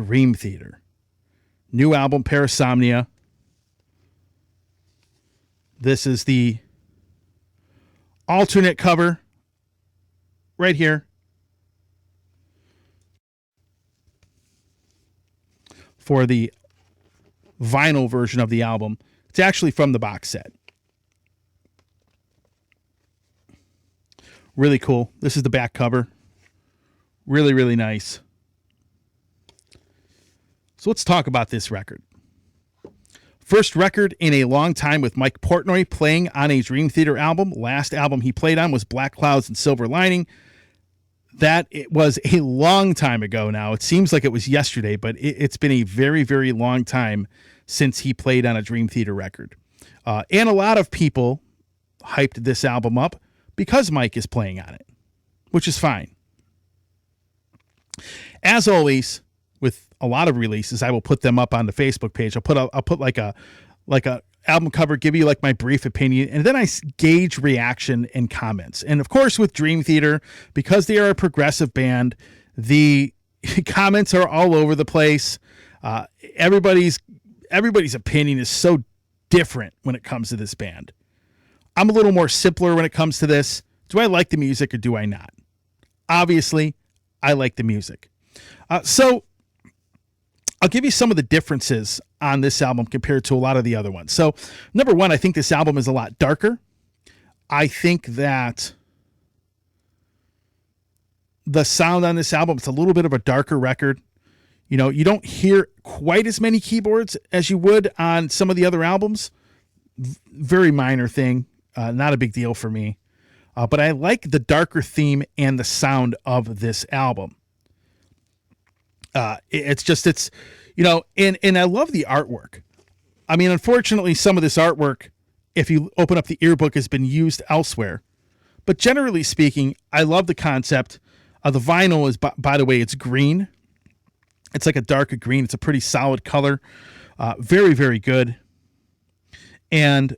Dream Theater. New album, Parasomnia. This is the alternate cover right here. For the vinyl version of the album. It's actually from the box set. Really cool. This is the back cover. Really, really nice. So let's talk about this record. First record in a long time with Mike Portnoy playing on a Dream Theater album. Last album he played on was Black Clouds and Silver Lining. That it was a long time ago now. It seems like it was yesterday, but it's been a very, very long time since he played on a Dream Theater record. And a lot of people hyped this album up because Mike is playing on it, which is fine. As always, with a lot of releases, I will put them up on the Facebook page. I'll put like a album cover, give you like my brief opinion, and then I gauge reaction and comments. And of course, with Dream Theater, because they are a progressive band, the comments are all over the place. Everybody's opinion is so different when it comes to this band. I'm a little more simpler when it comes to this. Do I like the music or do I not? Obviously, I like the music. So I'll give you some of the differences on this album compared to a lot of the other ones. So, number one, I think this album is a lot darker. I think that the sound on this album, it's a little bit of a darker record. You know, you don't hear quite as many keyboards as you would on some of the other albums. Very minor thing, not a big deal for me. But I like the darker theme and the sound of this album. It's you know, and I love the artwork. I mean, unfortunately, some of this artwork, if you open up the earbook, has been used elsewhere. But generally speaking, I love the concept. The vinyl is, by the way, it's green. It's like a darker green. It's a pretty solid color. Very, very good. And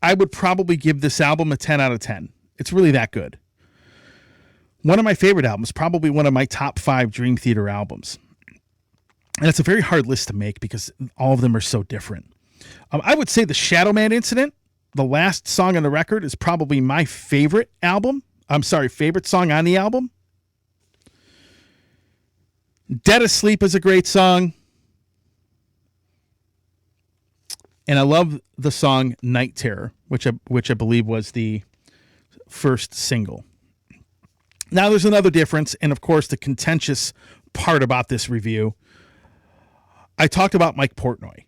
I would probably give this album a 10 out of 10. It's really that good. One of my favorite albums, probably one of my top 5 Dream Theater albums. And it's a very hard list to make because all of them are so different. I would say the Shadow Man Incident, the last song on the record, is probably my favorite favorite song on the album. Dead Asleep is a great song. And I love the song Night Terror, which I believe was the first single. Now there's another difference, and of course the contentious part about this review. I talked about Mike Portnoy.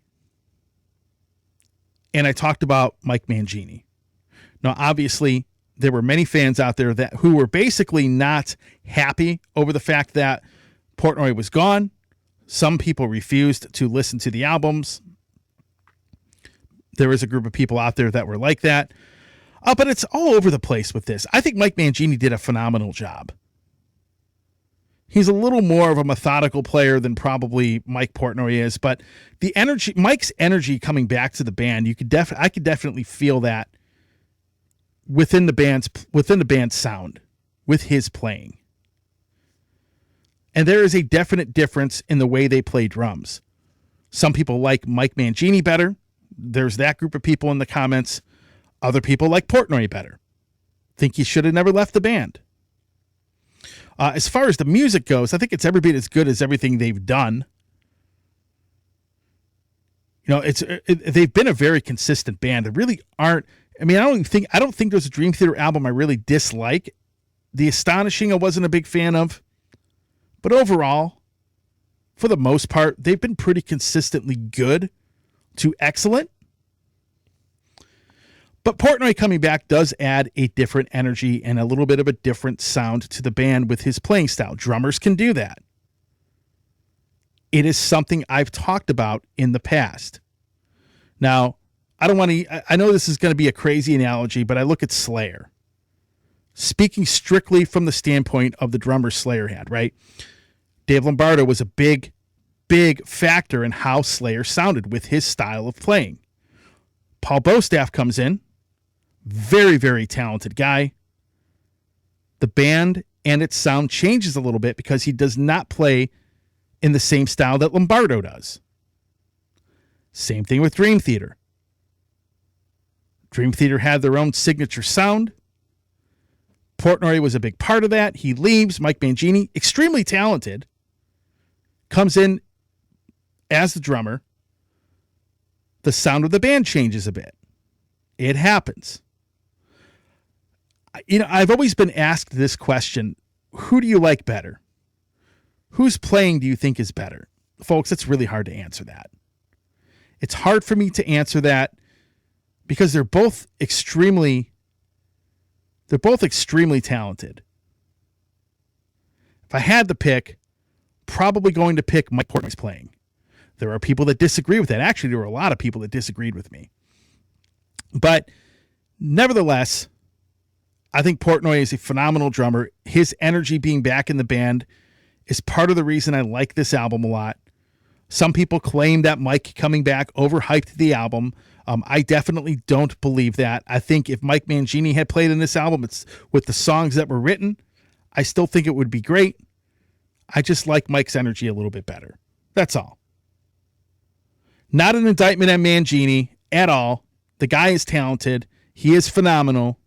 And I talked about Mike Mangini. Now obviously there were many fans out there who were basically not happy over the fact that Portnoy was gone. Some people refused to listen to the albums. There was a group of people out there that were like that. But it's all over the place with this. I think Mike Mangini did a phenomenal job. He's a little more of a methodical player than probably Mike Portnoy is, but the energy, Mike's energy coming back to the band, I could definitely feel that within the band's sound, with his playing. And there is a definite difference in the way they play drums. Some people like Mike Mangini better. There's that group of people in the comments. Other people like Portnoy better. Think he should have never left the band. As far as the music goes, I think it's every bit as good as everything they've done. You know, they've been a very consistent band. They really aren't. I mean, I don't think there's a Dream Theater album I really dislike. The Astonishing I wasn't a big fan of. But overall, for the most part, they've been pretty consistently good to excellent. But Portnoy coming back does add a different energy and a little bit of a different sound to the band with his playing style. Drummers can do that. It is something I've talked about in the past. Now, I know this is going to be a crazy analogy, but I look at Slayer. Speaking strictly from the standpoint of the drummer Slayer had, right? Dave Lombardo was a big, big factor in how Slayer sounded with his style of playing. Paul Bostaph comes in. Very, very talented guy. The band and its sound changes a little bit because he does not play in the same style that Lombardo does. Same thing with Dream Theater. Dream Theater had their own signature sound. Portnoy was a big part of that. He leaves. Mike Mangini, extremely talented, comes in as the drummer. The sound of the band changes a bit. It happens. I've always been asked this question: who do you like better? Whose playing do you think is better? Folks, it's really hard to answer that. It's hard for me to answer that because they're both extremely talented. If I had to pick, probably going to pick Mike Portnoy's playing. There are people that disagree with that. Actually, there were a lot of people that disagreed with me. But nevertheless, I think Portnoy is a phenomenal drummer. His energy being back in the band is part of the reason I like this album a lot. Some people claim that Mike coming back overhyped the album. I definitely don't believe that. I think if Mike Mangini had played in this album, it's with the songs that were written, I still think it would be great. I just like Mike's energy a little bit better. That's all. Not an indictment on Mangini at all. The guy is talented. He is phenomenal.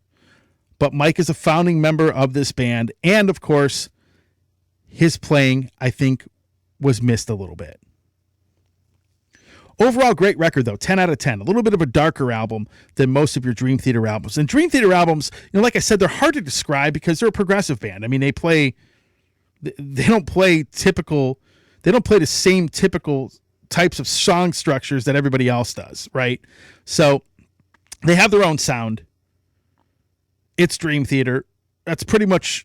But Mike is a founding member of this band. And, of course, his playing, I think, was missed a little bit. Overall, great record, though. 10 out of 10. A little bit of a darker album than most of your Dream Theater albums. And Dream Theater albums, like I said, they're hard to describe because they're a progressive band. I mean, they don't play the same typical types of song structures that everybody else does, right? So they have their own sound. It's Dream Theater. That's pretty much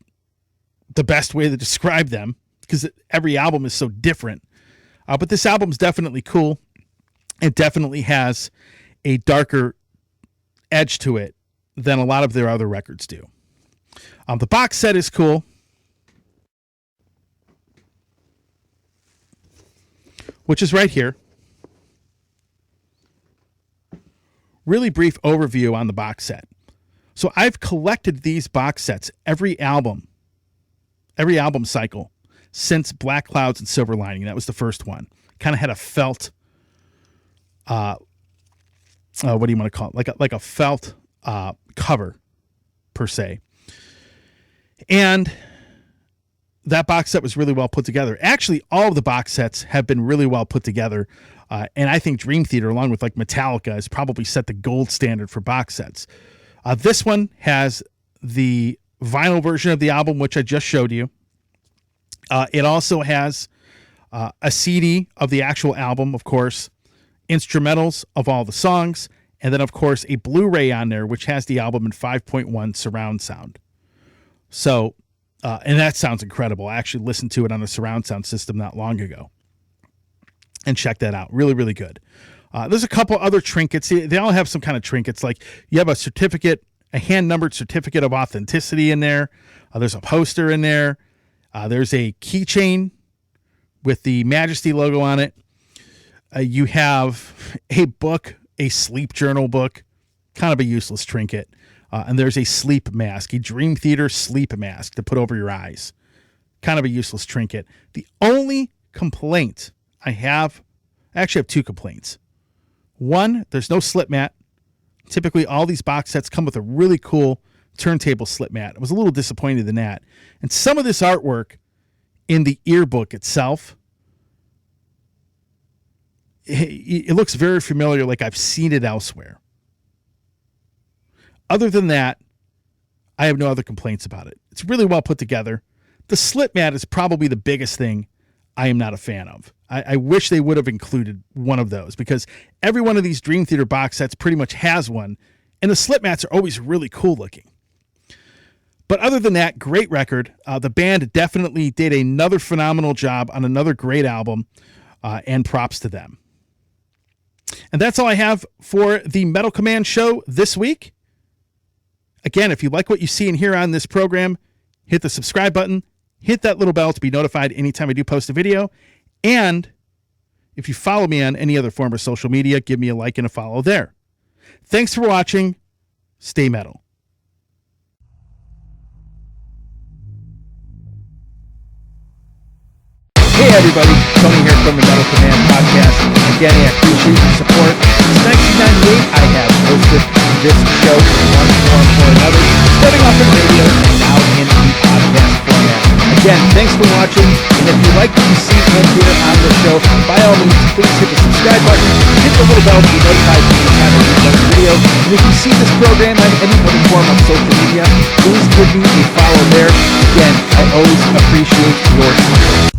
the best way to describe them because every album is so different. But this album's definitely cool. It definitely has a darker edge to it than a lot of their other records do. The box set is cool, which is right here. Really brief overview on the box set. So I've collected these box sets every album cycle since Black Clouds and Silver Lining. That was the first one. Kind of had a felt, what do you want to call it? Like a felt cover per se. And that box set was really well put together. Actually, all of the box sets have been really well put together. And I think Dream Theater, along with like Metallica, has probably set the gold standard for box sets. This one has the vinyl version of the album, which I just showed you. It also has a CD of the actual album, of course, instrumentals of all the songs, and then, of course, a Blu-ray on there, which has the album in 5.1 surround sound. So, and that sounds incredible. I actually listened to it on a surround sound system not long ago. And check that out. Really, really good. There's a couple other trinkets. They all have some kind of trinkets. Like you have a certificate, a hand-numbered certificate of authenticity in there. There's a poster in there. There's a keychain with the Majesty logo on it. You have a book, a sleep journal book, kind of a useless trinket. And there's a sleep mask, a Dream Theater sleep mask to put over your eyes. Kind of a useless trinket. The only complaint I actually have two complaints. One, there's no slip mat. Typically, all these box sets come with a really cool turntable slip mat. I was a little disappointed in that. And some of this artwork in the earbook itself, it looks very familiar, like I've seen it elsewhere. Other than that, I have no other complaints about it. It's really well put together. The slip mat is probably the biggest thing I am not a fan of. I wish they would have included one of those because every one of these Dream Theater box sets pretty much has one, and the slip mats are always really cool looking. But other than that, great record. The band definitely did another phenomenal job on another great album, and props to them. And that's all I have for the Metal Command show this week. Again, if you like what you see and hear on this program, hit the subscribe button, hit that little bell to be notified anytime I do post a video. And if you follow me on any other form of social media, give me a like and a follow there. Thanks for watching. Stay metal. Hey everybody, Tony here from the Metal Command Podcast. Again, I appreciate your support. Since 1998, I have hosted this show in one form or another, starting off in radio and now in the podcast format. Again, thanks for watching, and if you like what you see and hear on the show, by all means, please hit the subscribe button, hit the little bell to be notified every time I release a video, and if you see this program on any other form of social media, please give me a follow there. Again, I always appreciate your support.